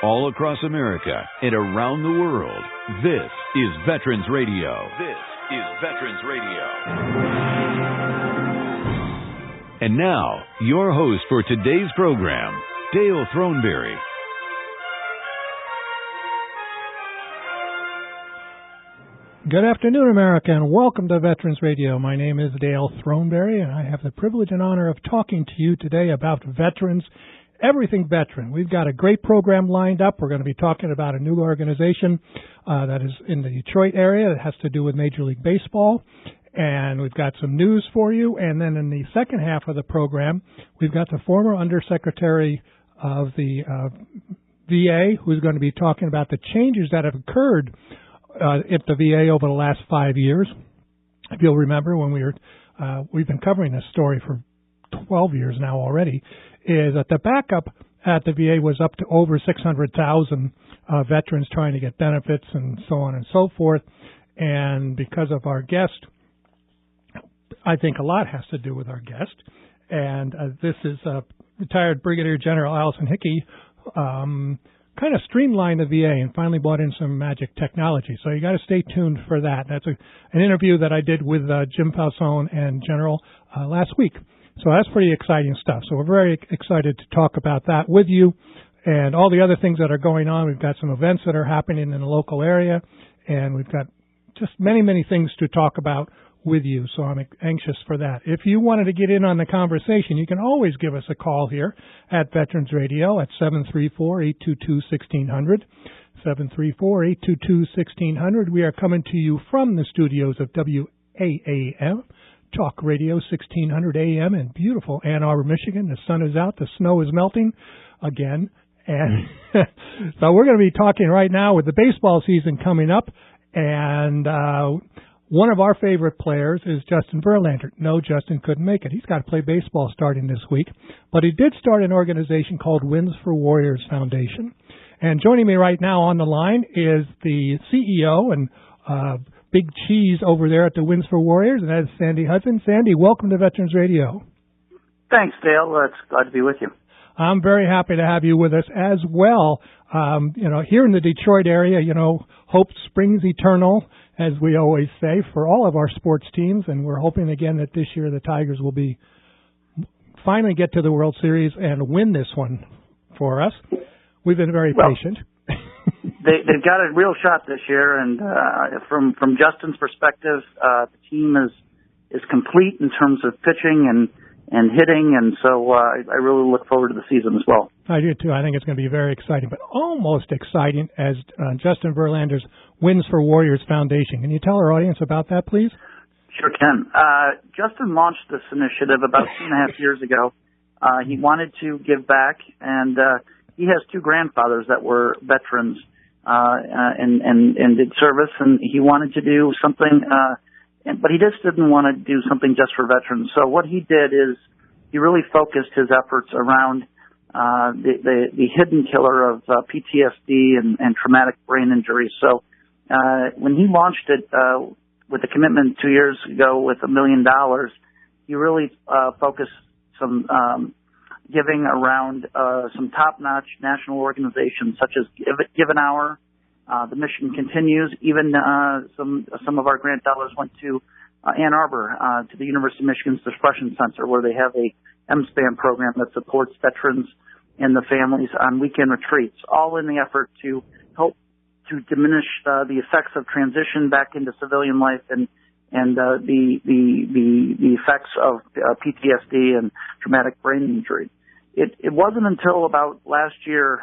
All across America and around the world, this is Veterans Radio. This is Veterans Radio. And now, your host for today's program, Dale Throneberry. Good afternoon, America, and welcome to Veterans Radio. My name is Dale Throneberry, and I have the privilege and honor of talking to you today about veterans, everything veteran. We've got a great program lined up. We're going to be talking about a new organization that is in the Detroit area that has to do with Major League Baseball, and we've got some news for you. And then in the second half of the program, we've got the former Undersecretary of the VA who's going to be talking about the changes that have occurred at the VA over the last 5 years. If you'll remember, when we've been covering this story for 12 years now already, is that the backup at the VA was up to over 600,000 veterans trying to get benefits and so on and so forth. And because of our guest, I think a lot has to do with our guest. And this is retired Brigadier General Allison Hickey, kind of streamlined the VA and finally brought in some magic technology. So you got to stay tuned for that. That's an interview that I did with Jim Falzone and General last week. So that's pretty exciting stuff. So we're very excited to talk about that with you and all the other things that are going on. We've got some events that are happening in the local area, and we've got just many, many things to talk about with you. So I'm anxious for that. If you wanted to get in on the conversation, you can always give us a call here at Veterans Radio at 734-822-1600. 734-822-1600. We are coming to you from the studios of WAAM. Talk Radio 1600 AM in beautiful Ann Arbor, Michigan. The sun is out. The snow is melting again. And so we're going to be talking right now with the baseball season coming up. And one of our favorite players is Justin Verlander. No, Justin couldn't make it. He's got to play baseball starting this week. But he did start an organization called Wins for Warriors Foundation. And joining me right now on the line is the CEO and Big Cheese over there at the Wins for Warriors, and that is Sandy Hudson. Sandy, welcome to Veterans Radio. Thanks, Dale. It's glad to be with you. I'm very happy to have you with us as well. Here in the Detroit area, hope springs eternal, as we always say, for all of our sports teams, and we're hoping again that this year the Tigers will finally get to the World Series and win this one for us. We've been very patient. They've got a real shot this year, and from Justin's perspective, the team is complete in terms of pitching and hitting, and so I really look forward to the season as well. I do too. I think it's going to be very exciting, but almost exciting as Justin Verlander's Wins for Warriors Foundation. Can you tell our audience about that, please? Sure can. Justin launched this initiative about 2.5 years ago. He wanted to give back, and he has two grandfathers that were veterans. And did service, and he wanted to do something, but he just didn't want to do something just for veterans. So what he did is he really focused his efforts around the hidden killer of PTSD and traumatic brain injury. So when he launched it with a commitment 2 years ago with $1 million, he really focused some giving around some top-notch national organizations such as Give an Hour, the Mission Continues. Even some of our grant dollars went to Ann Arbor, to the University of Michigan's Depression Center, where they have a MSPAN program that supports veterans and the families on weekend retreats, all in the effort to help to diminish the effects of transition back into civilian life and the effects of PTSD and traumatic brain injury. It wasn't until about last year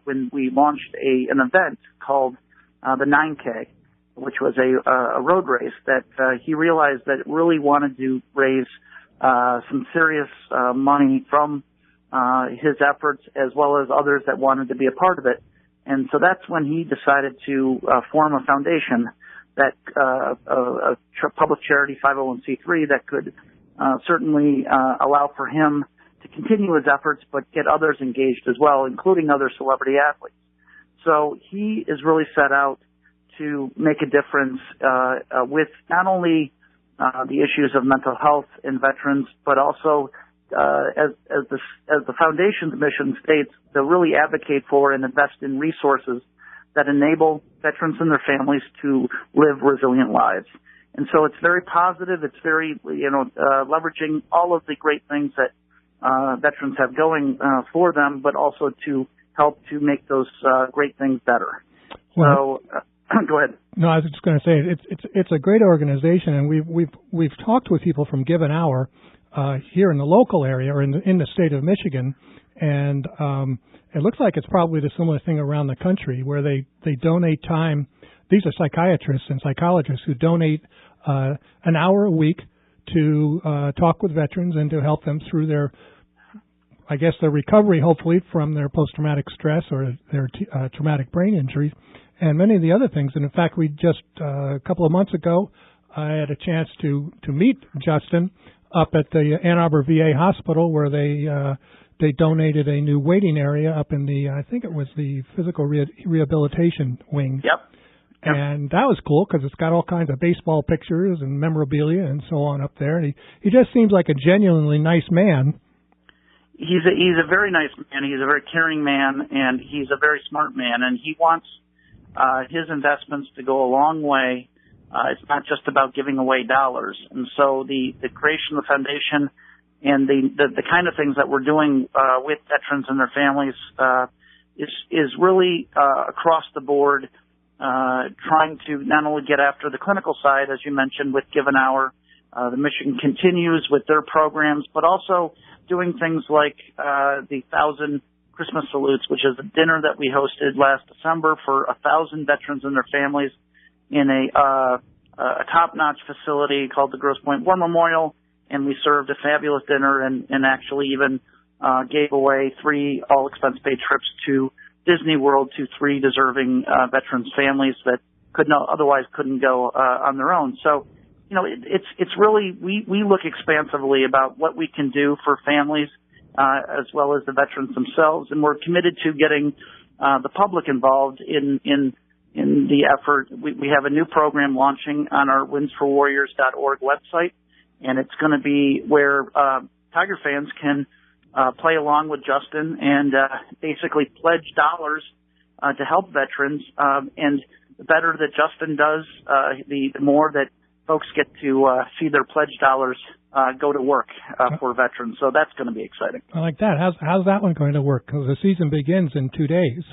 when we launched an event called the 9K, which was a road race, that he realized that it really wanted to raise some serious money from his efforts, as well as others that wanted to be a part of it. And so that's when he decided to form a foundation, that a public charity 501c3 that could certainly allow for him to continue his efforts, but get others engaged as well, including other celebrity athletes. So he is really set out to make a difference with not only the issues of mental health in veterans, but also as the foundation's mission states, to really advocate for and invest in resources that enable veterans and their families to live resilient lives. And so it's very positive. It's very, leveraging all of the great things that veterans have going for them, but also to help to make those great things better. Well, so, go ahead. No, I was just going to say it's a great organization, and we've talked with people from Give an Hour here in the local area or in the state of Michigan, and it looks like it's probably the similar thing around the country where they donate time. These are psychiatrists and psychologists who donate an hour a week to talk with veterans and to help them through their recovery, hopefully, from their post-traumatic stress or their traumatic brain injuries and many of the other things. And in fact, we just a couple of months ago, I had a chance to meet Justin up at the Ann Arbor VA Hospital, where they donated a new waiting area up in I think it was the physical rehabilitation wing. Yep. And that was cool because it's got all kinds of baseball pictures and memorabilia and so on up there. And he just seems like a genuinely nice man. He's a very nice man. He's a very caring man, and he's a very smart man. And he wants his investments to go a long way. It's not just about giving away dollars. And so the creation of the foundation and the kind of things that we're doing with veterans and their families is really across the board. Trying to not only get after the clinical side, as you mentioned, with Give an Hour, the mission continues with their programs, but also doing things like the 1,000 Christmas Salutes, which is a dinner that we hosted last December for 1,000 veterans and their families in a top-notch facility called the Grosse Pointe War Memorial, and we served a fabulous dinner and actually even gave away 3 all-expense-paid trips to Disney World to 3 deserving veterans' families that otherwise couldn't go on their own. So, it's really we look expansively about what we can do for families as well as the veterans themselves, and we're committed to getting the public involved in the effort. We have a new program launching on our winsforwarriors.org website, and it's going to be where Tiger fans can play along with Justin and basically pledge dollars to help veterans. And the better that Justin does, the more that folks get to see their pledge dollars go to work for veterans. So that's going to be exciting. I like that. How's that one going to work? Because the season begins in 2 days.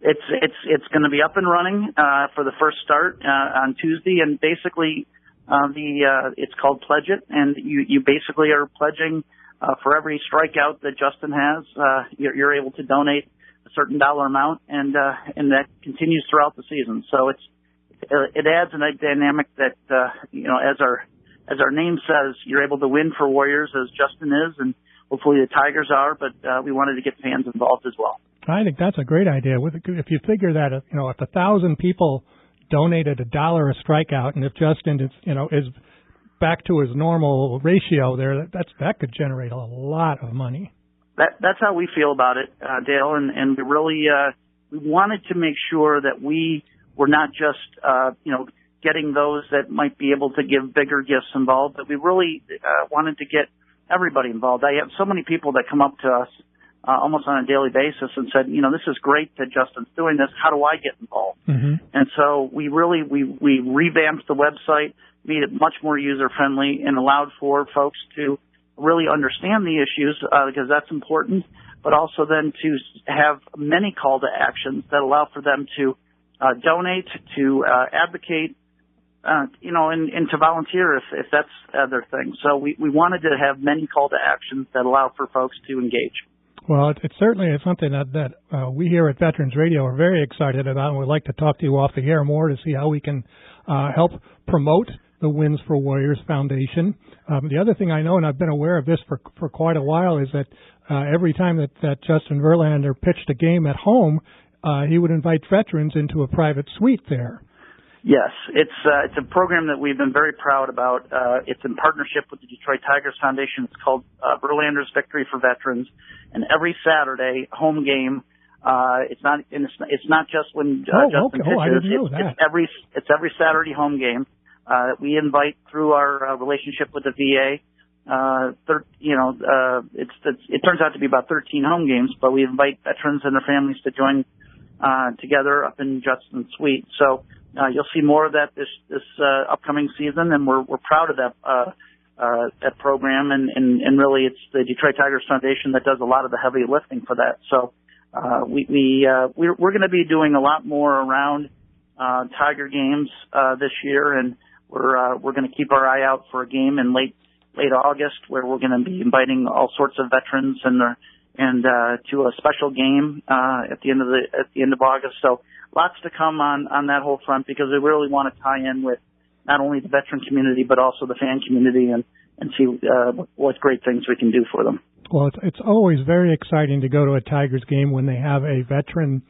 It's going to be up and running for the first start on Tuesday, and basically it's called Pledge It, and you basically are pledging. For every strikeout that Justin has, you're able to donate a certain dollar amount, and that continues throughout the season. So it adds a dynamic that as our name says, you're able to win for Warriors, as Justin is, and hopefully the Tigers are. But we wanted to get fans involved as well. I think that's a great idea. If you figure that if 1,000 people donated $1 a strikeout, and if Justin is back to his normal ratio there, that could generate a lot of money. That's how we feel about it, Dale, and we really we wanted to make sure that we were not just getting those that might be able to give bigger gifts involved, but we really wanted to get everybody involved. I have so many people that come up to us almost on a daily basis and said, this is great that Justin's doing this. How do I get involved? Mm-hmm. And so we revamped the website, made it much more user-friendly, and allowed for folks to really understand the issues because that's important, but also then to have many call to actions that allow for them to donate, to advocate, and to volunteer if that's their thing. So we wanted to have many call to actions that allow for folks to engage. Well, it certainly is something that we here at Veterans Radio are very excited about, and we'd like to talk to you off the air more to see how we can help promote the Wins for Warriors Foundation. The other thing I know, and I've been aware of this for quite a while, is that every time that Justin Verlander pitched a game at home, he would invite veterans into a private suite there. Yes, it's a program that we've been very proud about. It's in partnership with the Detroit Tigers Foundation. It's called Verlander's Victory for Veterans, and every Saturday home game. It's not just when Justin pitches. I didn't know that. It's every Saturday home game. We invite through our relationship with the VA it turns out to be about 13 home games, but we invite veterans and their families to join together up in Justin's Suite. So you'll see more of that this upcoming season, and we're proud of that program. And really, it's the Detroit Tigers Foundation that does a lot of the heavy lifting for that. So we're going to be doing a lot more around Tiger games this year, and we're going to keep our eye out for a game in late August where we're going to be inviting all sorts of veterans and to a special game at the end of August. So lots to come on that whole front, because we really want to tie in with not only the veteran community but also the fan community and see what great things we can do for them. Well, it's always very exciting to go to a Tigers game when they have a veteran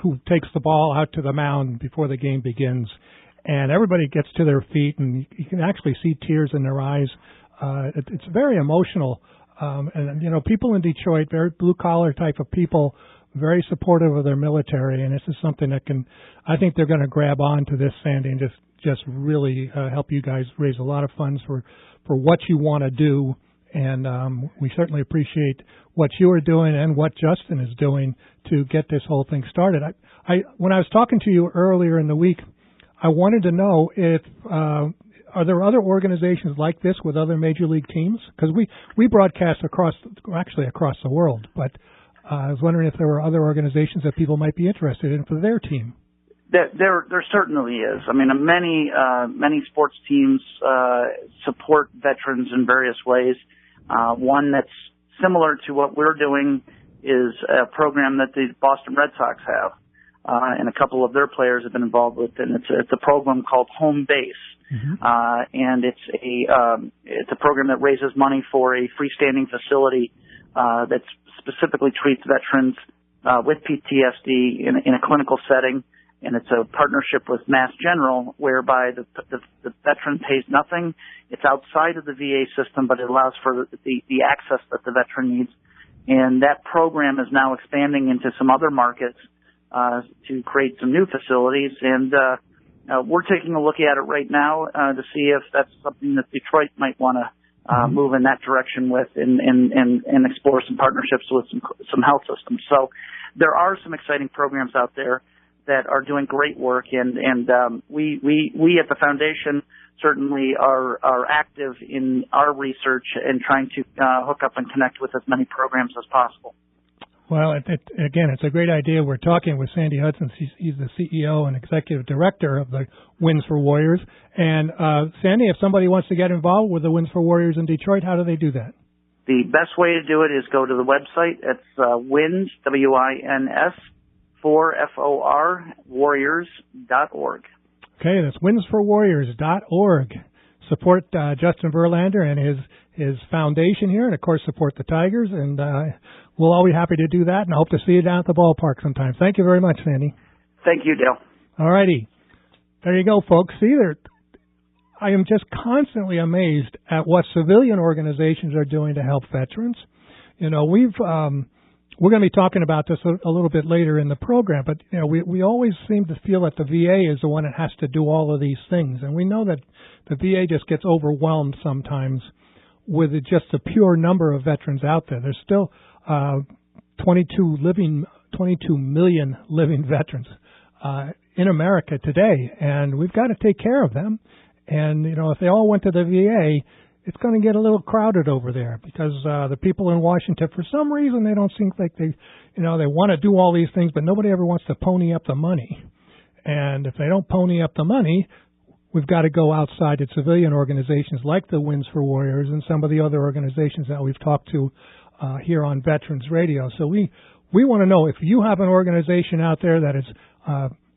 who takes the ball out to the mound before the game begins, and everybody gets to their feet, and you can actually see tears in their eyes. It's very emotional, and people in Detroit, very blue collar type of people, very supportive of their military, and this is something that I think they're going to grab on to this, Sandy, and just really help you guys raise a lot of funds for what you want to do. And we certainly appreciate what you are doing and what Justin is doing to get this whole thing started. When I was talking to you earlier in the week, I wanted to know if are there other organizations like this with other major league teams? Because we broadcast across the world, but I was wondering if there were other organizations that people might be interested in for their team. There certainly is. I mean, many sports teams support veterans in various ways. One that's similar to what we're doing is a program that the Boston Red Sox have, and a couple of their players have been involved with, and it's a program called Home Base, and it's a program that raises money for a freestanding facility that specifically treats veterans with PTSD in a clinical setting. And it's a partnership with Mass General, whereby the veteran pays nothing. It's outside of the VA system, but it allows for the access that the veteran needs. And that program is now expanding into some other markets to create some new facilities. And we're taking a look at it right now to see if that's something that Detroit might want to move in that direction with and explore some partnerships with some health systems. So there are some exciting programs out there that are doing great work, and we at the foundation certainly are active in our research and trying to hook up and connect with as many programs as possible. Well, again, it's a great idea. We're talking with Sandy Hudson. He's the CEO and executive director of the Wins for Warriors. And Sandy, if somebody wants to get involved with the Wins for Warriors in Detroit, how do they do that? The best way to do it is go to the website. It's WINS, WINS, for warriors.org. Okay, that's winsforwarriors.org. Support Justin Verlander and his foundation here, and of course support the Tigers, and we'll all be happy to do that, and I hope to see you down at the ballpark sometime. Thank you very much, Sandy. Thank you, Dale. All righty. There you go, folks. See, I am just constantly amazed at what civilian organizations are doing to help veterans. We're going to be talking about this a little bit later in the program, but we always seem to feel that the VA is the one that has to do all of these things, and we know that the VA just gets overwhelmed sometimes with just the pure number of veterans out there. There's still 22 million living veterans in America today, and we've got to take care of them. And if they all went to the VA, it's going to get a little crowded over there because the people in Washington, for some reason, they don't seem like they want to do all these things, but nobody ever wants to pony up the money. And if they don't pony up the money, we've got to go outside at civilian organizations like the Wins for Warriors and some of the other organizations that we've talked to here on Veterans Radio. So we want to know if you have an organization out there that is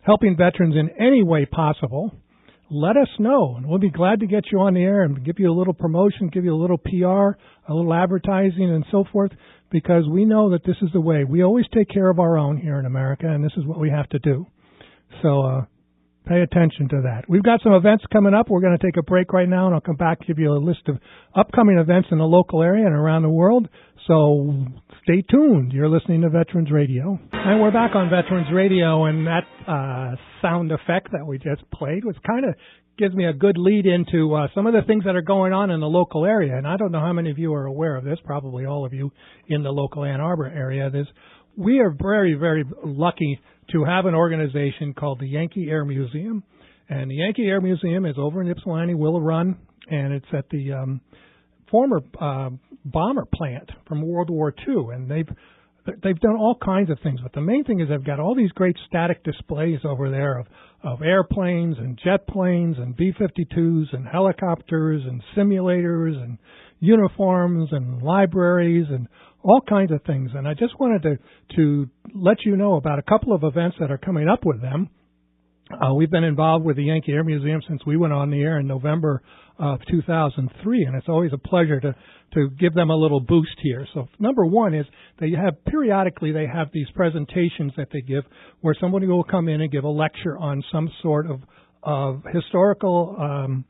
helping veterans in any way possible. Let us know, and we'll be glad to get you on the air and give you a little promotion, give you a little PR, a little advertising, and so forth, because we know that this is the way. We always take care of our own here in America, and this is what we have to do. So pay attention to that. We've got some events coming up. We're going to take a break right now, and I'll come back and give you a list of upcoming events in the local area and around the world. So stay tuned. You're listening to Veterans Radio. And we're back on Veterans Radio, and that sound effect that we just played was kind of gives me a good lead into some of the things that are going on in the local area. And I don't know how many of you are aware of this, probably all of you in the local Ann Arbor area. We are very, very lucky to have an organization called the Yankee Air Museum. And the Yankee Air Museum is over in Ypsilanti, Willow Run, and it's at the former bomber plant from World War II. And they've done all kinds of things, but the main thing is they've got all these great static displays over there of airplanes and jet planes and B-52s and helicopters and simulators and uniforms and libraries and all kinds of things. And I just wanted to let you know about a couple of events that are coming up with them. We've been involved with the Yankee Air Museum since we went on the air in November of 2003, and it's always a pleasure to give them a little boost here. So number one is periodically they have these presentations that they give where somebody will come in and give a lecture on some sort of historical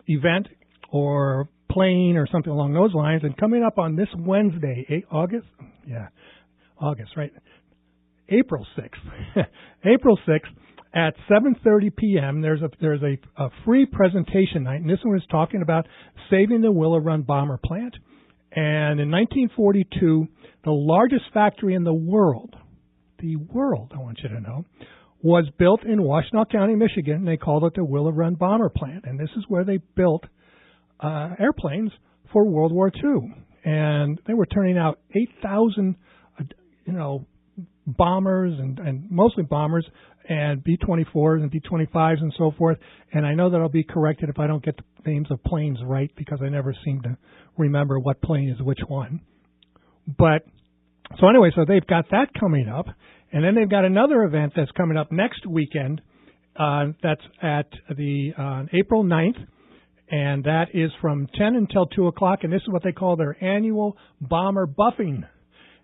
event or plane or something along those lines. And coming up on this Wednesday, August, right? April 6th. April 6th. At 7:30 p.m., there's a free presentation night, and this one is talking about saving the Willow Run bomber plant. And in 1942, the largest factory in the world, I want you to know, was built in Washtenaw County, Michigan. And they called it the Willow Run bomber plant, and this is where they built airplanes for World War II. And they were turning out 8,000, bombers and mostly bombers and B-24s and B-25s and so forth. And I know that I'll be corrected if I don't get the names of planes right because I never seem to remember what plane is which one. But so anyway, so they've got that coming up. And then they've got another event that's coming up next weekend. That's at the April 9th. And that is from 10 until 2 o'clock. And this is what they call their annual bomber buffing.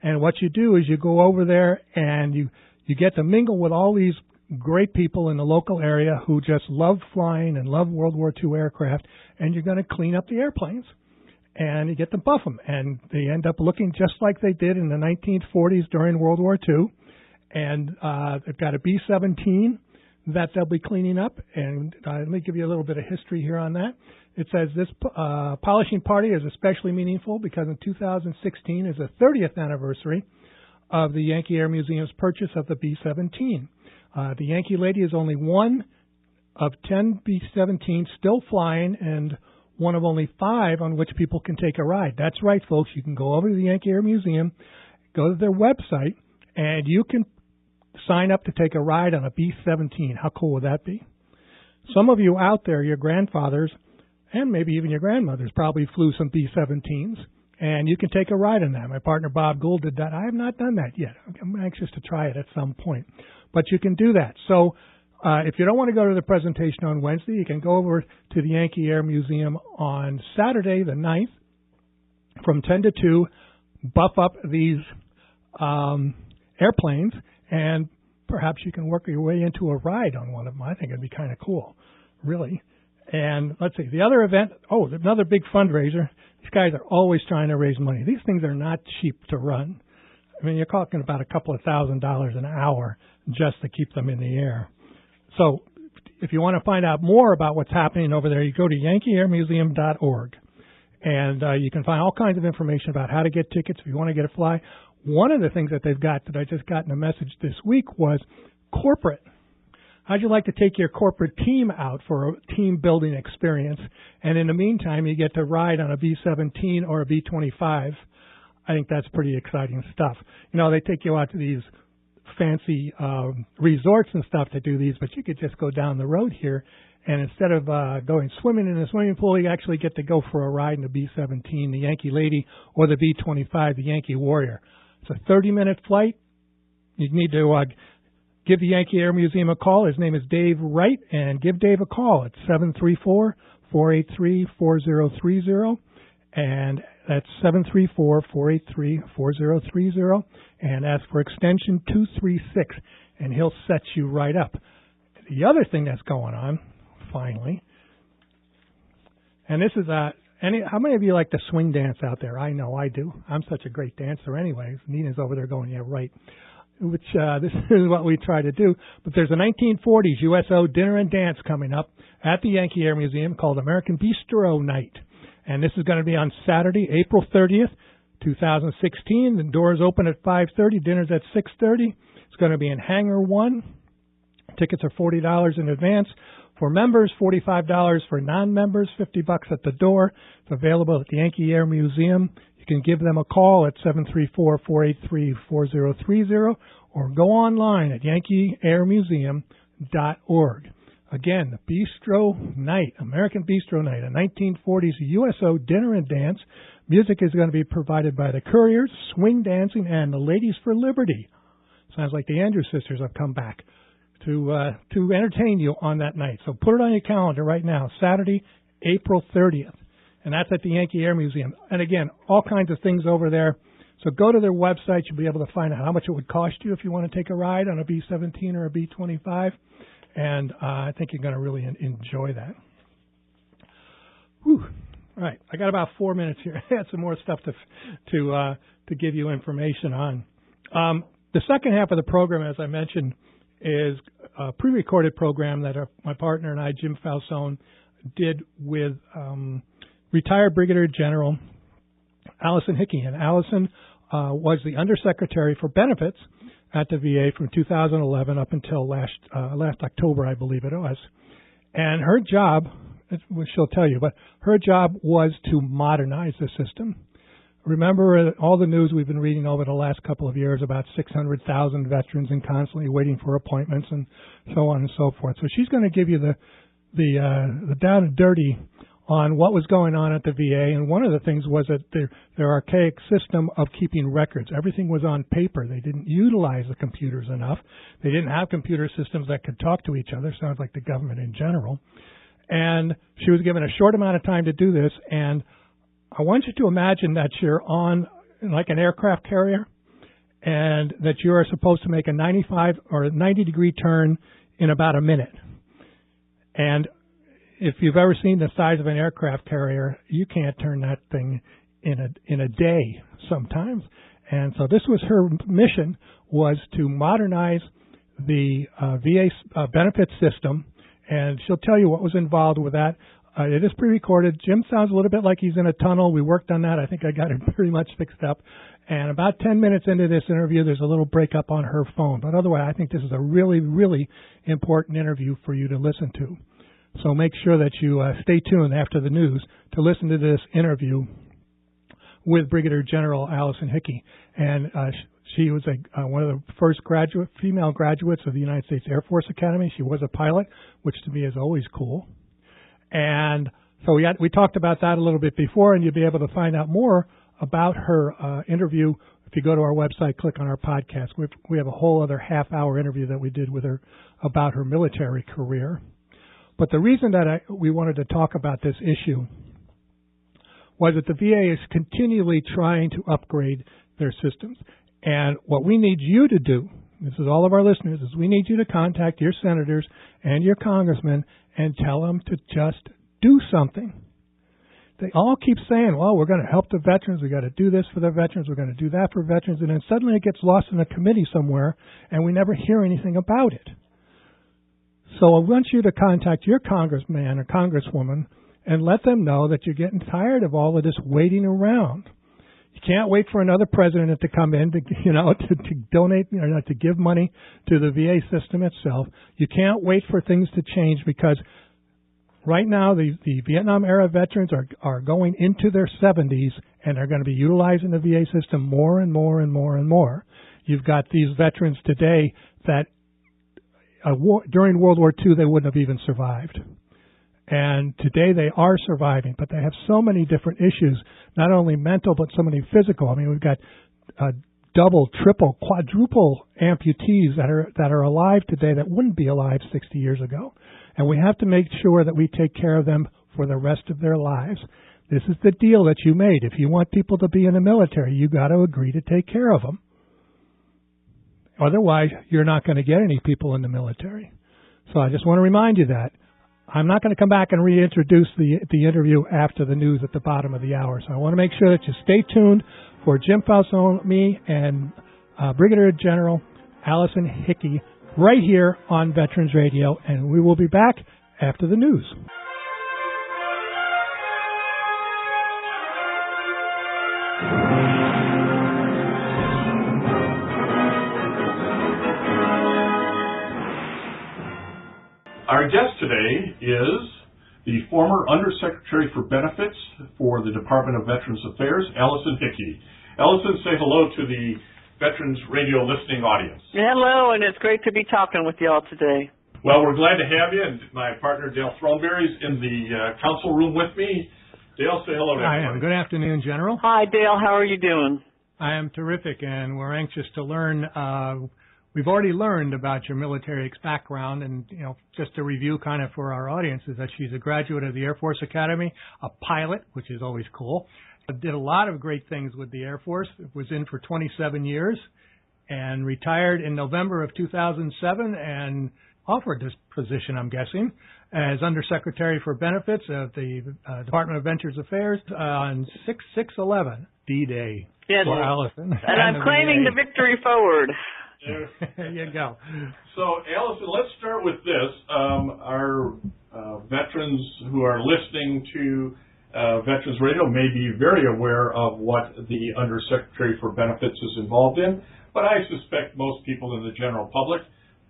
And what you do is you go over there and you get to mingle with all these great people in the local area who just love flying and love World War II aircraft, and you're going to clean up the airplanes. And you get to buff them. And they end up looking just like they did in the 1940s during World War II. And they've got a B-17 that they'll be cleaning up. And let me give you a little bit of history here on that. It says this polishing party is especially meaningful because in 2016 is the 30th anniversary of the Yankee Air Museum's purchase of the B-17. The Yankee Lady is only one of 10 B-17s still flying and one of only 5 on which people can take a ride. That's right, folks. You can go over to the Yankee Air Museum, go to their website, and you can sign up to take a ride on a B-17. How cool would that be? Some of you out there, your grandfathers, and maybe even your grandmothers probably flew some B-17s, and you can take a ride on that. My partner Bob Gould did that. I have not done that yet. I'm anxious to try it at some point. But you can do that. So if you don't want to go to the presentation on Wednesday, you can go over to the Yankee Air Museum on Saturday, the 9th, from 10 to 2, buff up these airplanes, and perhaps you can work your way into a ride on one of them. I think it'd be kind of cool, really. And let's see, the other event, another big fundraiser. These guys are always trying to raise money. These things are not cheap to run. I mean, you're talking about a couple of $1,000s an hour just to keep them in the air. So if you want to find out more about what's happening over there, you go to yankeeairmuseum.org. And you can find all kinds of information about how to get tickets if you want to get a fly. One of the things that they've got that I just got in a message this week was corporate. How'd you like to take your corporate team out for a team-building experience? And in the meantime, you get to ride on a B-17 or a B-25. I think that's pretty exciting stuff. You know, they take you out to these fancy resorts and stuff to do these, but you could just go down the road here, and instead of going swimming in a swimming pool, you actually get to go for a ride in the B-17, the Yankee Lady, or the B-25, the Yankee Warrior. It's a 30-minute flight. You need to give the Yankee Air Museum a call. His name is Dave Wright, and give Dave a call at 734-483-4030, and that's 734-483-4030, and ask for extension 236, and he'll set you right up. The other thing that's going on, finally, and this is how many of you like to swing dance out there? I know I do. I'm such a great dancer anyways. Nina's over there going, yeah, right. which this is what we try to do. But there's a 1940s USO dinner and dance coming up at the Yankee Air Museum called American Bistro Night. And this is going to be on Saturday, April 30th, 2016. The doors open at 5:30. Dinner's at 6:30. It's going to be in Hangar 1. Tickets are $40 in advance. For members, $45. For non-members, $50 at the door. It's available at the Yankee Air Museum. You can give them a call at 734-483-4030 or go online at yankeeairmuseum.org. Again, the Bistro Night, American Bistro Night, a 1940s USO dinner and dance. Music is going to be provided by the Couriers, swing dancing, and the Ladies for Liberty. Sounds like the Andrews Sisters have come back to entertain you on that night. So put it on your calendar right now, Saturday, April 30th. And that's at the Yankee Air Museum. And again, all kinds of things over there. So go to their website. You'll be able to find out how much it would cost you if you want to take a ride on a B-17 or a B-25. And I think you're going to really enjoy that. Whew. All right, I got about 4 minutes here. I had some more stuff to give you information on. The second half of the program, as I mentioned, is a pre-recorded program that my partner and I, Jim Falzone, did with retired Brigadier General Allison Hickey. And Allison was the Undersecretary for Benefits at the VA from 2011 up until last October, I believe it was. And her job, which she'll tell you, but her job was to modernize the system. Remember all the news we've been reading over the last couple of years about 600,000 veterans and constantly waiting for appointments and so on and so forth. So she's going to give you the down and dirty on what was going on at the VA. And one of the things was that their archaic system of keeping records. Everything was on paper. They didn't utilize the computers enough. They didn't have computer systems that could talk to each other. Sounds like the government in general. And she was given a short amount of time to do this. And I want you to imagine that you're on like an aircraft carrier and that you are supposed to make a 95 or a 90-degree turn in about a minute. And if you've ever seen the size of an aircraft carrier, you can't turn that thing in a day sometimes. And so this was her mission, was to modernize the VA benefits system. And she'll tell you what was involved with that. It is pre-recorded. Jim sounds a little bit like he's in a tunnel. We worked on that. I think I got it pretty much fixed up. And about 10 minutes into this interview, there's a little breakup on her phone. But otherwise, I think this is a really, really important interview for you to listen to. So make sure that you stay tuned after the news to listen to this interview with Brigadier General Allison Hickey. And she was one of the first female graduates of the United States Air Force Academy. She was a pilot, which to me is always cool. And so we talked about that a little bit before, and you'll be able to find out more about her interview if you go to our website, click on our podcast. We have a whole other half-hour interview that we did with her about her military career. But the reason that we wanted to talk about this issue was that the VA is continually trying to upgrade their systems. And what we need you to do, this is all of our listeners, is we need you to contact your senators and your congressmen and tell them to just do something. They all keep saying, well, we're going to help the veterans, we've got to do this for the veterans, we're going to do that for veterans, and then suddenly it gets lost in a committee somewhere and we never hear anything about it. So I want you to contact your congressman or congresswoman and let them know that you're getting tired of all of this waiting around. You can't wait for another president to come in to donate, to give money to the VA system itself. You can't wait for things to change because right now the Vietnam-era veterans are going into their 70s and they're going to be utilizing the VA system more and more and more and more. You've got these veterans today that during World War II, they wouldn't have even survived. And today they are surviving, but they have so many different issues, not only mental, but so many physical. I mean, we've got double, triple, quadruple amputees that are alive today that wouldn't be alive 60 years ago. And we have to make sure that we take care of them for the rest of their lives. This is the deal that you made. If you want people to be in the military, you got to agree to take care of them. Otherwise, you're not going to get any people in the military. So I just want to remind you that. I'm not going to come back and reintroduce the interview after the news at the bottom of the hour. So I want to make sure that you stay tuned for Jim Falzone, me, and Brigadier General Allison Hickey, right here on Veterans Radio, and we will be back after the news. Our guest today is the former Undersecretary for Benefits for the Department of Veterans Affairs, Allison Hickey. Allison, say hello to the Veterans Radio listening audience. Hello, and it's great to be talking with you all today. Well, we're glad to have you, and my partner Dale Throneberry is in the council room with me. Dale, say hello to everyone. I am. Good afternoon, General. Hi, Dale. How are you doing? I am terrific, and we're anxious to learn. We've already learned about your military background, and just to review kind of for our audience is that she's a graduate of the Air Force Academy, a pilot, which is always cool. Did a lot of great things with the Air Force. Was in for 27 years, and retired in November of 2007, and offered this position, I'm guessing, as Undersecretary for Benefits of the Department of Veterans Affairs on 6/6/11, D-Day. Yes, for Allison. And I'm claiming the victory forward. There you go. So, Allison, let's start with this. Our veterans who are listening to Veterans Radio may be very aware of what the Undersecretary for Benefits is involved in, but I suspect most people in the general public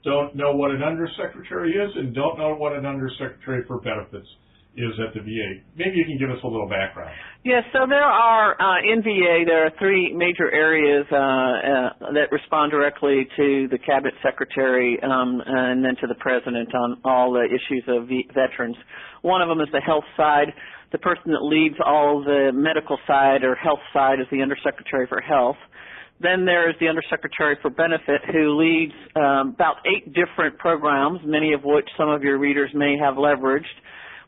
don't know what an Undersecretary is and don't know what an Undersecretary for Benefits is at the VA. Maybe you can give us a little background. Yes, so there are, in VA, there are three major areas that respond directly to the Cabinet Secretary and then to the President on all the issues of veterans. One of them is the health side. The person that leads all the medical side or health side is the Undersecretary for Health. Then there is the Undersecretary for Benefit, who leads about 8 different programs, many of which some of your readers may have leveraged,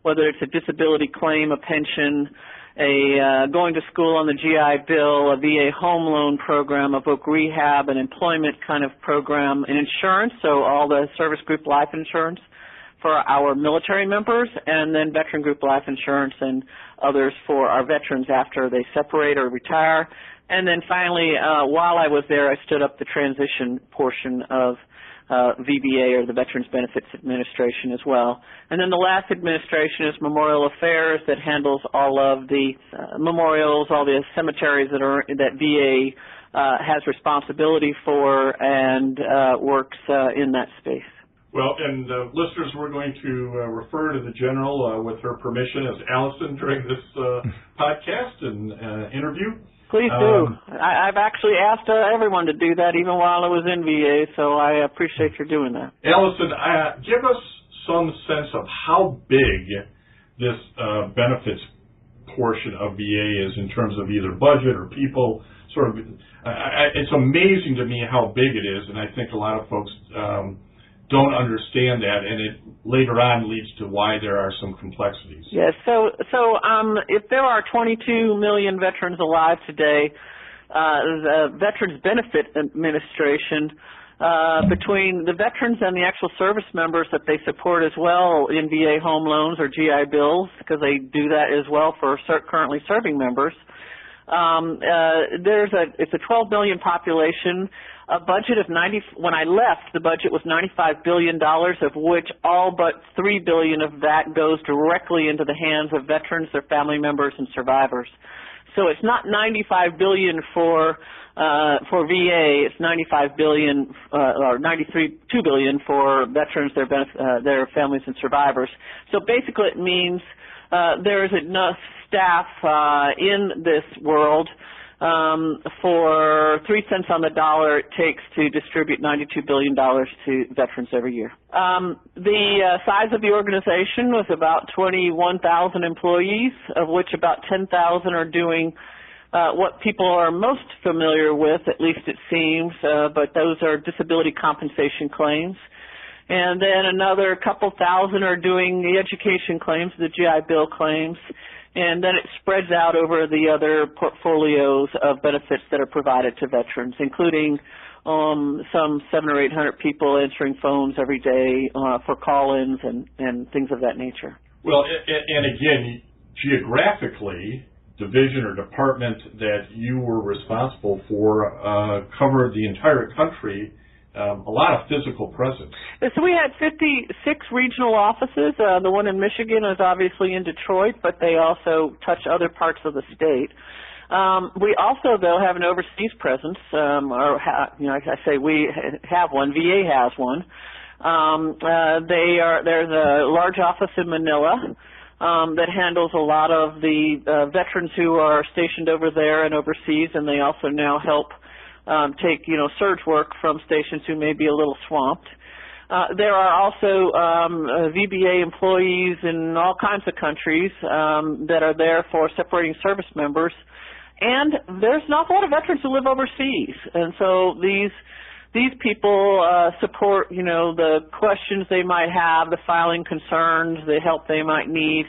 whether it's a disability claim, a pension, a going to school on the GI Bill, a VA home loan program, a voc rehab, an employment kind of program, and insurance, so all the service group life insurance for our military members, and then veteran group life insurance and others for our veterans after they separate or retire. And then finally, while I was there, I stood up the transition portion of VBA, or the Veterans Benefits Administration, as well. And then the last administration is Memorial Affairs, that handles all of the memorials, all the cemeteries that VA has responsibility for and works in that space. Well, and listeners, we're going to refer to the General, with her permission, as Allison during this podcast and interview. Please do. I've actually asked everyone to do that even while I was in VA, so I appreciate your doing that. Allison, give us some sense of how big this benefits portion of VA is in terms of either budget or people. It's amazing to me how big it is, and I think a lot of folks don't understand that, and it later on leads to why there are some complexities. Yes, so if there are 22 million veterans alive today, the Veterans Benefit Administration, between the veterans and the actual service members that they support as well in VA home loans or GI Bills, because they do that as well for currently serving members, it's a 12 million population. A budget of when I left, the budget was $95 billion, of which all but $3 billion of that goes directly into the hands of veterans, their family members, and survivors. So it's not $95 billion for VA. It's $95 billion or $2 billion for veterans, their families, and survivors. So basically, it means there is enough staff in this world for 3 cents on the dollar it takes to distribute $92 billion to veterans every year. The size of the organization was about 21,000 employees, of which about 10,000 are doing what people are most familiar with, at least it seems, but those are disability compensation claims. And then another couple thousand are doing the education claims, the GI Bill claims. And then it spreads out over the other portfolios of benefits that are provided to veterans, including some 700 or 800 people answering phones every day for call-ins and things of that nature. Well, and again, geographically, division or department that you were responsible for covered the entire country a lot of physical presence. So we had 56 regional offices. The one in Michigan is obviously in Detroit, but they also touch other parts of the state. We also, though, have an overseas presence, I say we have one. VA has one. There's a large office in Manila that handles a lot of the veterans who are stationed over there and overseas, and they also now help take, surge work from stations who may be a little swamped. There are also VBA employees in all kinds of countries that are there for separating service members. And there's an awful lot of veterans who live overseas. And so these people support, the questions they might have, the filing concerns, the help they might need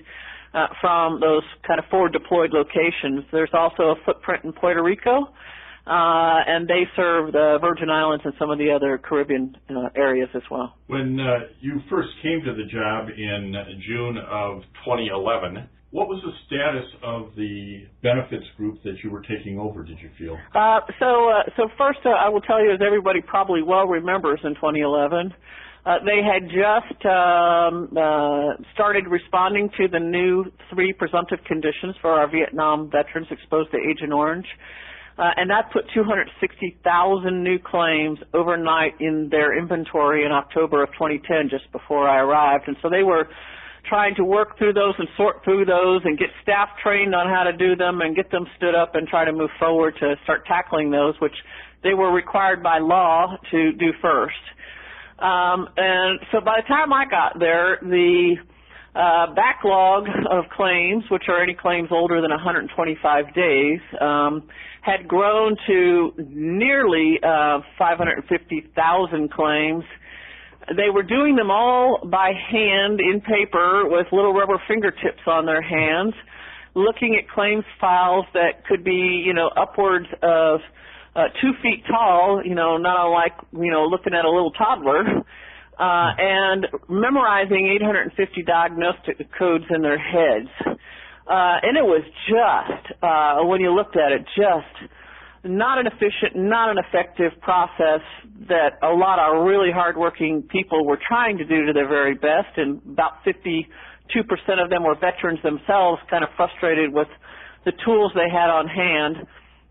from those kind of forward deployed locations. There's also a footprint in Puerto Rico. And they serve the Virgin Islands and some of the other Caribbean areas as well. When you first came to the job in June of 2011, what was the status of the benefits group that you were taking over, did you feel? So first, I will tell you, as everybody probably well remembers in 2011, they had just started responding to the new 3 presumptive conditions for our Vietnam veterans exposed to Agent Orange. And that put 260,000 new claims overnight in their inventory in October of 2010, just before I arrived. And so they were trying to work through those and sort through those and get staff trained on how to do them and get them stood up and try to move forward to start tackling those, which they were required by law to do first. And so by the time I got there, the backlog of claims, which are any claims older than 125 days, had grown to nearly 550,000 claims. They were doing them all by hand in paper with little rubber fingertips on their hands, looking at claims files that could be, upwards of 2 feet tall, not unlike, looking at a little toddler, and memorizing 850 diagnostic codes in their heads. And it was just, when you looked at it, just not an efficient, not an effective process that a lot of really hardworking people were trying to do to their very best, and about 52% of them were veterans themselves, kind of frustrated with the tools they had on hand.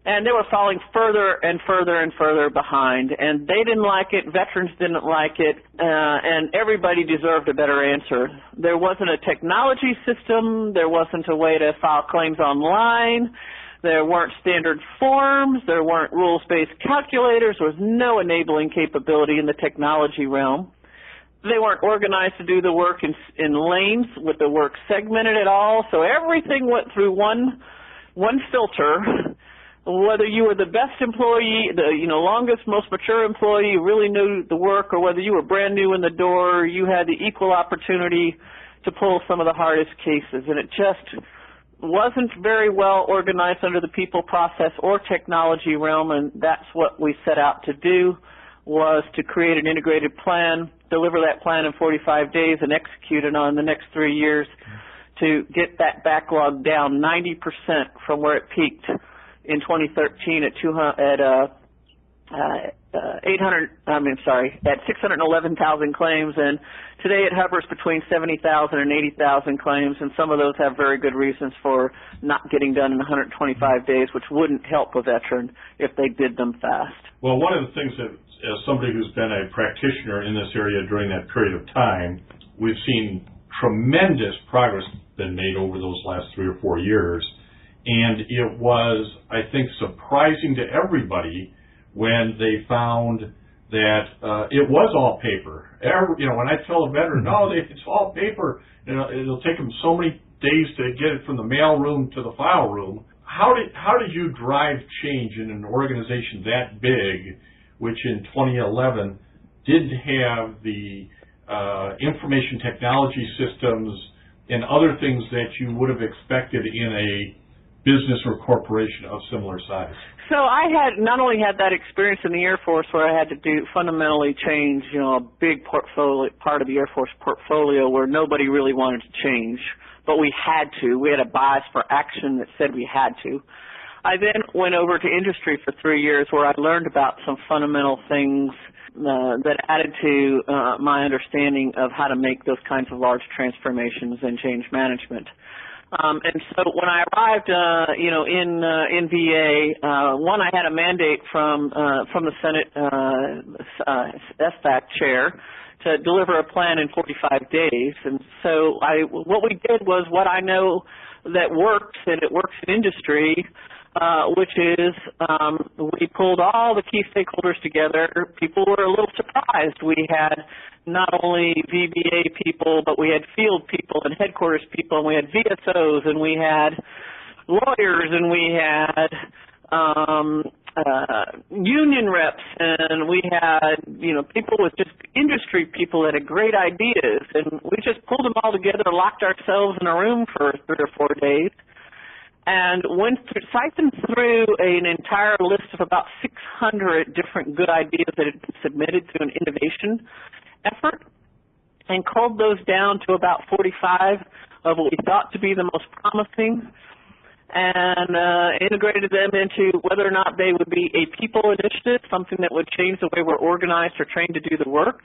And they were falling further and further and further behind. And they didn't like it, veterans didn't like it, and everybody deserved a better answer. There wasn't a technology system. There wasn't a way to file claims online. There weren't standard forms. There weren't rules-based calculators. There was no enabling capability in the technology realm. They weren't organized to do the work in lanes with the work segmented at all. So everything went through one filter. Whether you were the best employee, the longest, most mature employee, you really knew the work, or whether you were brand new in the door, you had the equal opportunity to pull some of the hardest cases. And it just wasn't very well organized under the people, process, or technology realm, and that's what we set out to do, was to create an integrated plan, deliver that plan in 45 days, and execute it on the next 3 years to get that backlog down 90% from where it peaked in 2013 at 611,000 claims, and today it hovers between 70,000 and 80,000 claims, and some of those have very good reasons for not getting done in 125 days, which wouldn't help a veteran if they did them fast. Well, one of the things that, as somebody who's been a practitioner in this area during that period of time, we've seen tremendous progress been made over those last 3 or 4 years. And it was, I think, surprising to everybody when they found that it was all paper. When I tell a veteran, no, it's all paper, it'll take them so many days to get it from the mail room to the file room. How did you drive change in an organization that big, which in 2011 didn't have the information technology systems and other things that you would have expected in a business or corporation of similar size? So I had not only had that experience in the Air Force where I had to fundamentally change, a big part of the Air Force portfolio where nobody really wanted to change, but we had to. We had a bias for action that said we had to. I then went over to industry for 3 years where I learned about some fundamental things that added to my understanding of how to make those kinds of large transformations in change management. And so when I arrived, in VA, one, I had a mandate from the Senate SFAC chair to deliver a plan in 45 days. And so what we did was what I know that works, and it works in industry, which is we pulled all the key stakeholders together. People were a little surprised. We had not only VBA people, but we had field people and headquarters people, and we had VSOs, and we had lawyers, and we had union reps, and we had, people with just industry people that had great ideas, and we just pulled them all together, locked ourselves in a room for 3 or 4 days, and siphoned through an entire list of about 600 different good ideas that had been submitted to an innovation effort, and culled those down to about 45 of what we thought to be the most promising, and integrated them into whether or not they would be a people initiative, something that would change the way we're organized or trained to do the work,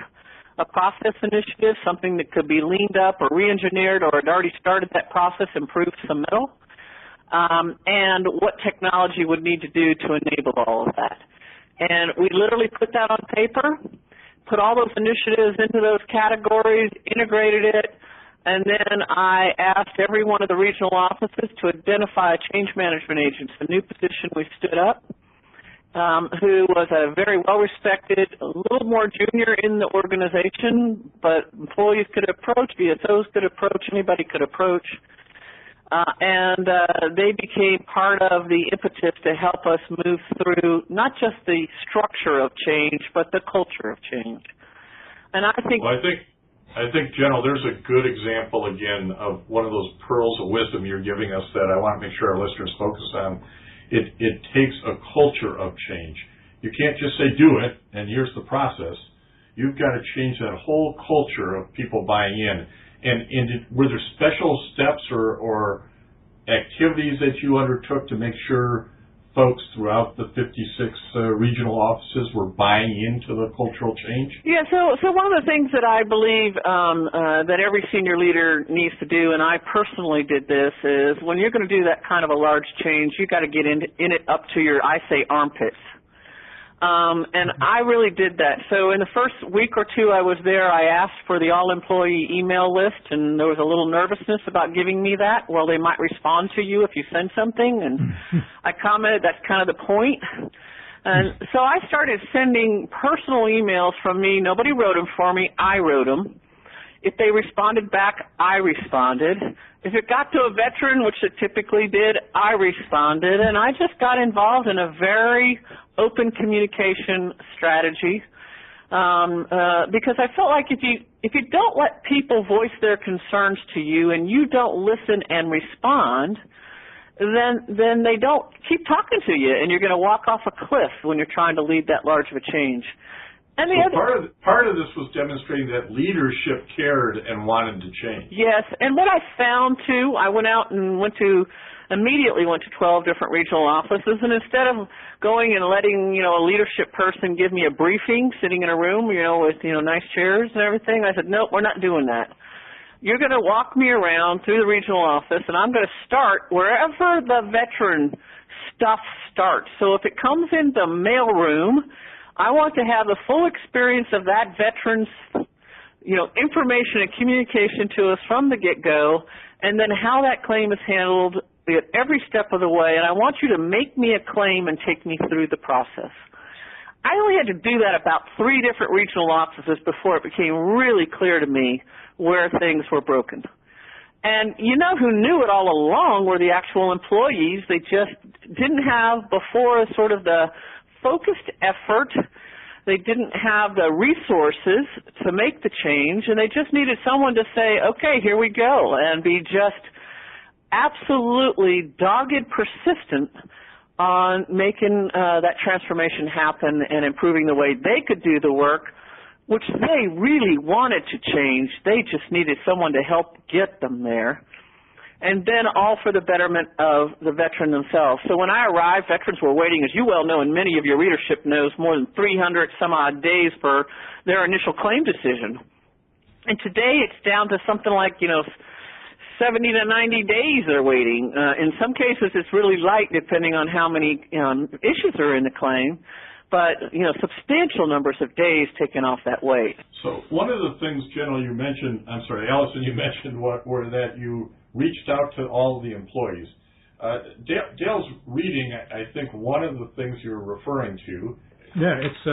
a process initiative, something that could be leaned up or re-engineered or had already started that process, improved some metal, and what technology would need to do to enable all of that. And we literally put that on paper, put all those initiatives into those categories, integrated it, and then I asked every one of the regional offices to identify a change management agent, a new position we stood up, who was a very well-respected, a little more junior in the organization, but employees could approach, VSOs could approach, anybody could approach. And they became part of the impetus to help us move through not just the structure of change, but the culture of change. And I think... Well, I think, General, there's a good example, again, of one of those pearls of wisdom you're giving us that I want to make sure our listeners focus on. It takes a culture of change. You can't just say, do it, and here's the process. You've got to change that whole culture of people buying in. And were there special steps or activities that you undertook to make sure folks throughout the 56 regional offices were buying into the cultural change? Yeah, so one of the things that I believe that every senior leader needs to do, and I personally did this, is when you're going to do that kind of a large change, you've got to get in it up to your, I say, armpits. And I really did that. So in the first week or two I was there, I asked for the all-employee email list, and there was a little nervousness about giving me that. Well, they might respond to you if you send something, and I commented that's kind of the point. And so I started sending personal emails from me. Nobody wrote them for me. I wrote them. If they responded back, I responded. If it got to a veteran, which it typically did, I responded, and I just got involved in a very open communication strategy because I felt like if you don't let people voice their concerns to you and you don't listen and respond, then they don't keep talking to you, and you're going to walk off a cliff when you're trying to lead that large of a change. And part of this was demonstrating that leadership cared and wanted to change. Yes, and what I found too, I went out and immediately went to 12 different regional offices, and instead of going and letting, a leadership person give me a briefing, sitting in a room, with, nice chairs and everything, I said, nope, we're not doing that. You're going to walk me around through the regional office, and I'm going to start wherever the veteran stuff starts. So if it comes in the mailroom, I want to have the full experience of that veteran's, information and communication to us from the get-go, and then how that claim is handled at every step of the way. And I want you to make me a claim and take me through the process. I only had to do that about 3 different regional offices before it became really clear to me where things were broken. And who knew it all along were the actual employees. They just didn't have before sort of the focused effort. They didn't have the resources to make the change, and they just needed someone to say, okay, here we go, and be just absolutely dogged, persistent on making that transformation happen and improving the way they could do the work, which they really wanted to change. They just needed someone to help get them there. and then all for the betterment of the veteran themselves. So when I arrived, veterans were waiting, as you well know, and many of your readership knows, more than 300 some odd days for their initial claim decision. And today it's down to something like, 70 to 90 days they're waiting. In some cases it's really light depending on how many issues are in the claim. But, substantial numbers of days taken off that wait. So one of the things, General, Allison, you mentioned were that you reached out to all the employees. Dale's reading, I think, one of the things you're referring to. Yeah, it's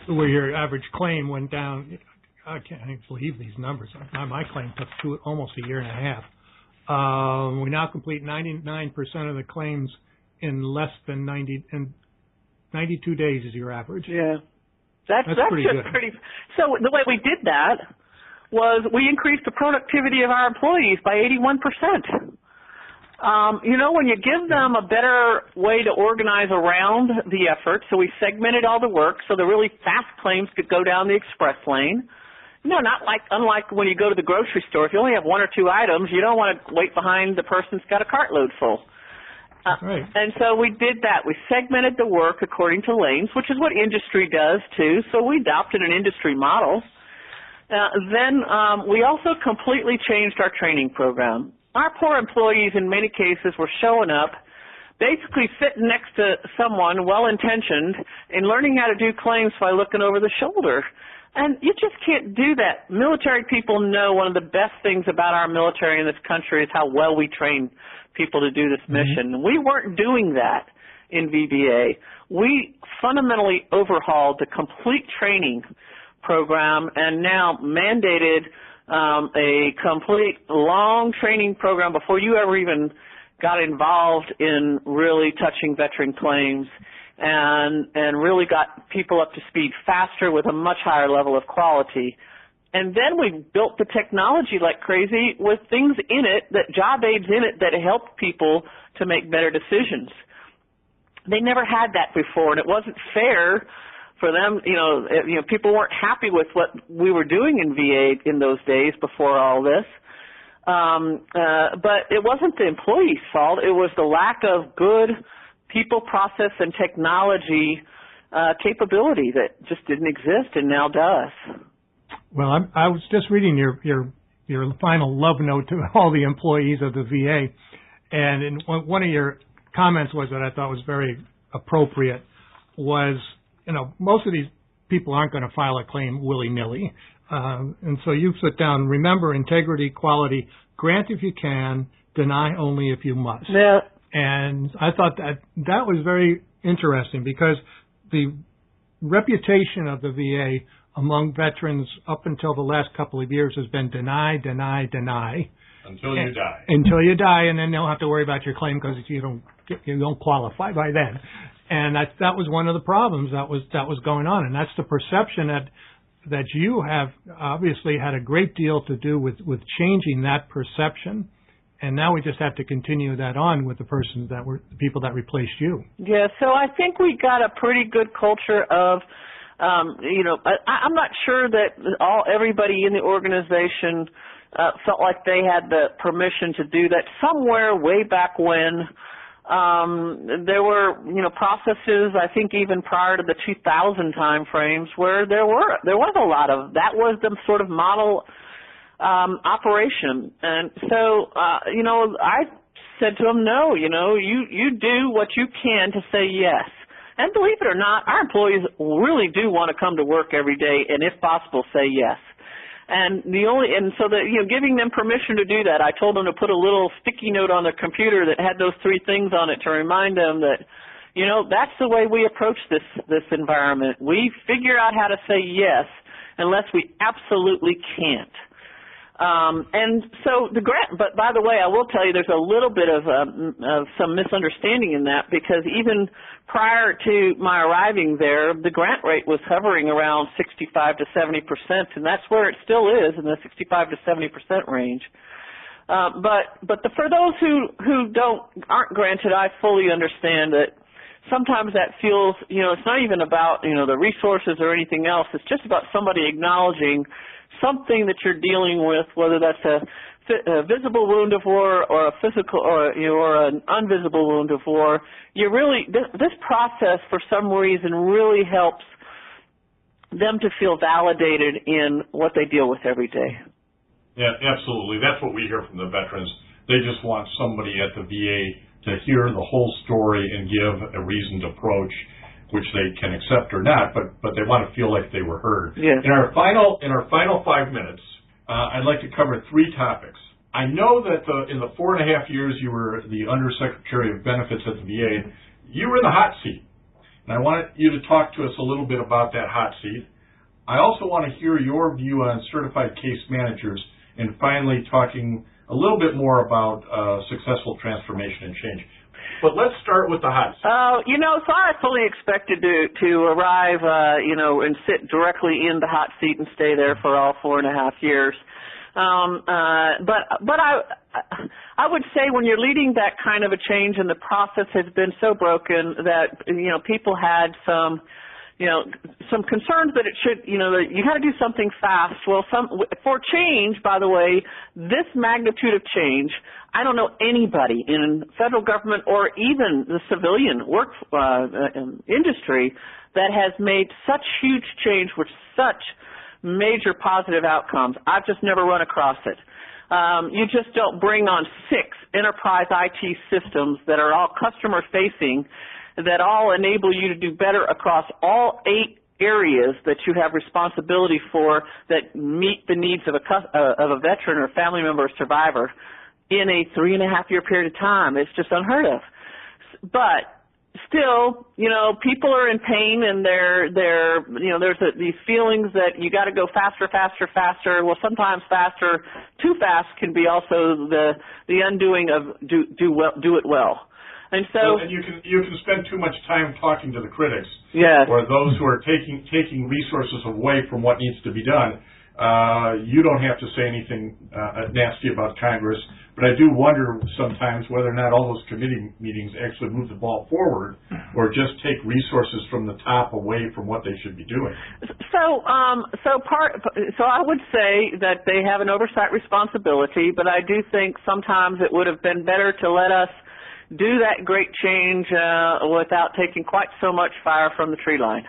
where your average claim went down. I can't believe these numbers. My claim took almost a year and a half. We now complete 99% of the claims in less than 92 days is your average. Yeah. That's pretty good. So the way we did that was we increased the productivity of our employees by 81%. When you give them a better way to organize around the effort, so we segmented all the work so the really fast claims could go down the express lane. Unlike when you go to the grocery store, if you only have one or two items, you don't want to wait behind the person who's got a cartload full. Right. And so we did that. We segmented the work according to lanes, which is what industry does too. So we adopted an industry model. Then we also completely changed our training program. Our poor employees in many cases were showing up, basically sitting next to someone well-intentioned and learning how to do claims by looking over the shoulder. And you just can't do that. Military people know one of the best things about our military in this country is how well we train people to do this mission. We weren't doing that in VBA. We fundamentally overhauled the complete training program and now mandated a complete long training program before you ever even got involved in really touching veteran claims, and really got people up to speed faster with a much higher level of quality. And then we built the technology like crazy with things in it, job aids in it that helped people to make better decisions. They never had that before, and it wasn't fair for them. People weren't happy with what we were doing in VA in those days before all this. But it wasn't the employee's fault. It was the lack of good people, process, and technology capability that just didn't exist and now does. Well, I was just reading your final love note to all the employees of the VA, and one of your comments was that I thought was very appropriate was, most of these people aren't going to file a claim willy-nilly, and so you put down, remember integrity, quality, grant if you can, deny only if you must. Yeah. And I thought that was very interesting because the reputation of the VA among veterans up until the last couple of years has been deny, deny, deny. Until you die. Until you die, and then they'll have to worry about your claim because you don't qualify by then. And that was one of the problems that was going on, and that's the perception that you have obviously had a great deal to do with changing that perception. And now we just have to continue that on with the people that replaced you. Yeah, so I think we got a pretty good culture of, I'm not sure that everybody in the organization felt like they had the permission to do that. Somewhere way back when, there were, processes, I think even prior to the 2000 time frames, where there was a lot of, that was the sort of model operation. And so, I said to him, no, you do what you can to say yes. And believe it or not, our employees really do want to come to work every day and if possible say yes. And giving them permission to do that, I told them to put a little sticky note on their computer that had those three things on it to remind them that, that's the way we approach this environment. We figure out how to say yes unless we absolutely can't. And so the grant, but by the way, I will tell you there's a little bit of some misunderstanding in that because even prior to my arriving there, the grant rate was hovering around 65 to 70%, and that's where it still is, in the 65 to 70% range. But for those who aren't granted, I fully understand that sometimes that feels, it's not even about, the resources or anything else. It's just about somebody acknowledging something that you're dealing with, whether that's a visible wound of war or a physical or an invisible wound of war, this process for some reason really helps them to feel validated in what they deal with every day. Yeah, absolutely. That's what we hear from the veterans. They just want somebody at the VA to hear the whole story and give a reasoned approach, which they can accept or not, but they want to feel like they were heard. Yes. In our final 5 minutes, I'd like to cover 3 topics. I know that in the 4.5 years you were the Undersecretary of Benefits at the VA, you were in the hot seat. And I want you to talk to us a little bit about that hot seat. I also want to hear your view on certified case managers, and finally talking a little bit more about successful transformation and change. But let's start with the hot seat. So I fully expected to arrive, and sit directly in the hot seat and stay there for all 4.5 years. But I would say when you're leading that kind of a change and the process has been so broken that, people had some concerns that it should, that you got to do something fast. Well, for change, by the way, this magnitude of change, I don't know anybody in federal government or even the civilian work industry that has made such huge change with such major positive outcomes. I've just never run across it. You just don't bring on 6 enterprise IT systems that are all customer facing, that all enable you to do better across all 8 areas that you have responsibility for that meet the needs of a veteran or family member or survivor in a 3.5-year period of time. It's just unheard of. But still, people are in pain, and there's these feelings that you got to go faster. Well, sometimes faster, too fast can be also the undoing of do it well. And so, and you can spend too much time talking to the critics, yes, or those who are taking resources away from what needs to be done. You don't have to say anything nasty about Congress, but I do wonder sometimes whether or not all those committee meetings actually move the ball forward, or just take resources from the top away from what they should be doing. So I would say that they have an oversight responsibility, but I do think sometimes it would have been better to let us do that great change without taking quite so much fire from the tree line.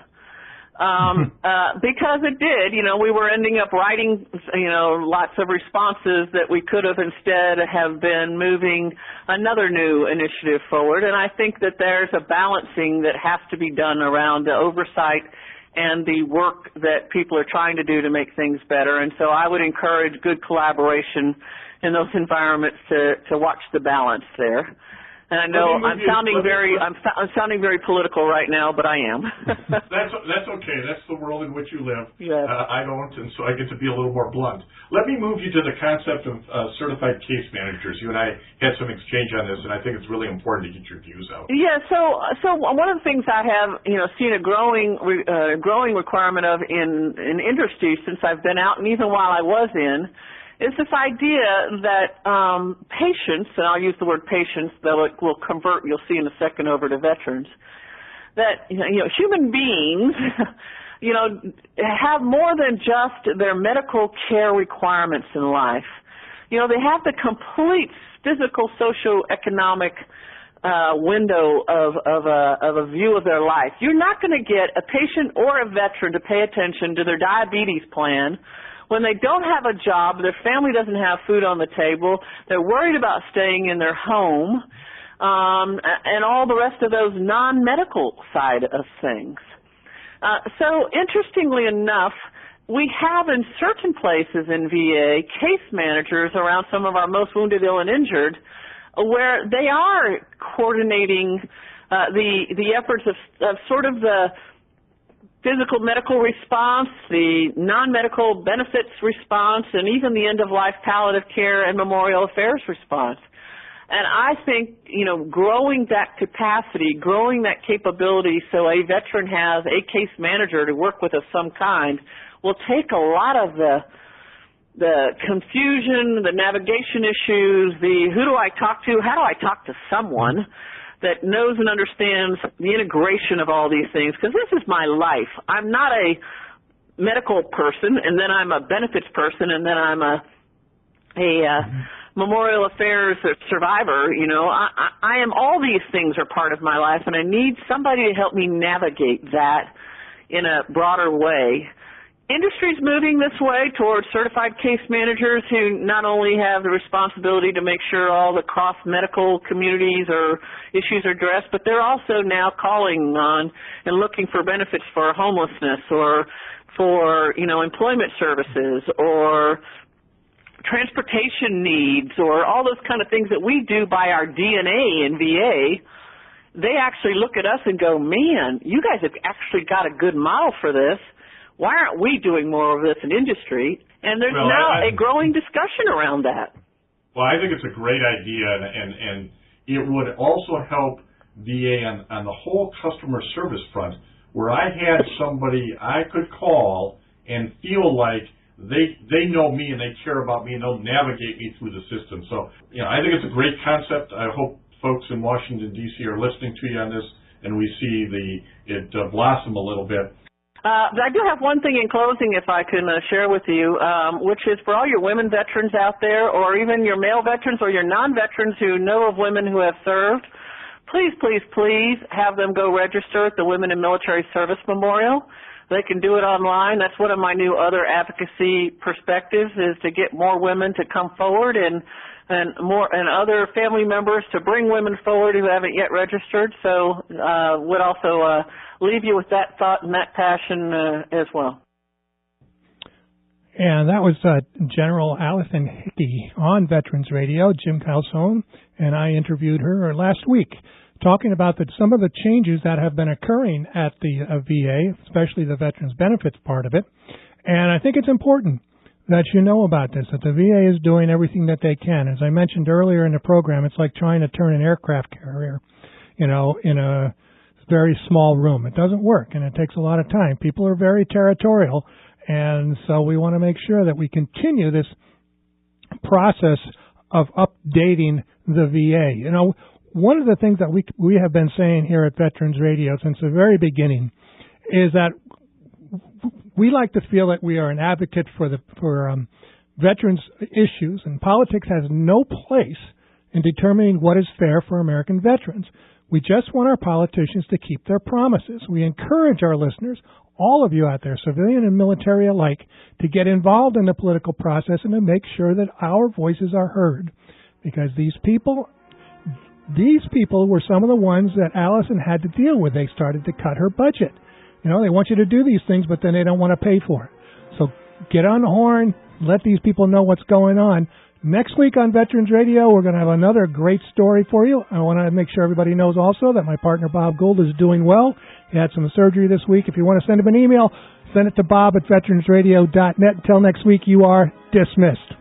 Because it did, we were ending up writing, lots of responses that we could have instead have been moving another new initiative forward. And I think that there's a balancing that has to be done around the oversight and the work that people are trying to do to make things better. And so I would encourage good collaboration in those environments to watch the balance there. And I know I'm sounding very political right now, but I am. That's okay. That's the world in which you live. Yes. I don't, and so I get to be a little more blunt. Let me move you to the concept of certified case managers. You and I had some exchange on this, and I think it's really important to get your views out. Yeah. So one of the things I have seen a growing requirement of in industry since I've been out, and even while I was in, is this idea that patients, and I'll use the word patients, though it will convert, you'll see in a second, over to veterans, that human beings, have more than just their medical care requirements in life. They have the complete physical, socio-economic window of a view of their life. You're not going to get a patient or a veteran to pay attention to their diabetes plan when they don't have a job, their family doesn't have food on the table, they're worried about staying in their home, and all the rest of those non-medical side of things. So interestingly enough, we have in certain places in VA case managers around some of our most wounded, ill, and injured, where they are coordinating the efforts of sort of the physical medical response, the non-medical benefits response, and even the end-of-life palliative care and memorial affairs response. And I think, growing that capacity, growing that capability so a veteran has a case manager to work with of some kind will take a lot of the confusion, the navigation issues, the who do I talk to, how do I talk to someone that knows and understands the integration of all these things, because this is my life. I'm not a medical person, and then I'm a benefits person, and then I'm a memorial affairs survivor. You know, I am, all these things are part of my life, and I need somebody to help me navigate that in a broader way. Industry's moving this way towards certified case managers who not only have the responsibility to make sure all the cross-medical communities or issues are addressed, but they're also now calling on and looking for benefits for homelessness or for, you know, employment services or transportation needs or all those kind of things that we do by our DNA in VA. They actually look at us and go, man, you guys have actually got a good model for this. Why aren't we doing more of this in industry? And there's a growing discussion around that. Well, I think it's a great idea, and it would also help VA on the whole customer service front, where I had somebody I could call and feel like they know me and they care about me and they'll navigate me through the system. So, you know, I think it's a great concept. I hope folks in Washington, D.C. are listening to you on this, and we see it blossom a little bit. I do have one thing in closing, if I can share with you, which is for all your women veterans out there, or even your male veterans or your non-veterans who know of women who have served, please, please, please have them go register at the Women in Military Service Memorial. They can do it online. That's one of my new other advocacy perspectives, is to get more women to come forward and other family members to bring women forward who haven't yet registered. So would also leave you with that thought and that passion as well. And that was General Allison Hickey on Veterans Radio. Jim Calzone and I interviewed her last week, talking about some of the changes that have been occurring at the VA, especially the Veterans Benefits part of it. And I think it's important that you know about this, that the VA is doing everything that they can. As I mentioned earlier in the program, it's like trying to turn an aircraft carrier, you know, in a very small room. It doesn't work, and it takes a lot of time. People are very territorial, and so we want to make sure that we continue this process of updating the VA. You know, one of the things that we have been saying here at Veterans Radio since the very beginning is that we like to feel that we are an advocate for veterans issues, and politics has no place in determining what is fair for American veterans. We just want our politicians to keep their promises. We encourage our listeners, all of you out there, civilian and military alike, to get involved in the political process and to make sure that our voices are heard. Because these people were some of the ones that Allison had to deal with. They started to cut her budget. You know, they want you to do these things, but then they don't want to pay for it. So get on the horn, let these people know what's going on. Next week on Veterans Radio, we're going to have another great story for you. I want to make sure everybody knows also that my partner Bob Gould is doing well. He had some surgery this week. If you want to send him an email, send it to bob@veteransradio.net. Until next week, you are dismissed.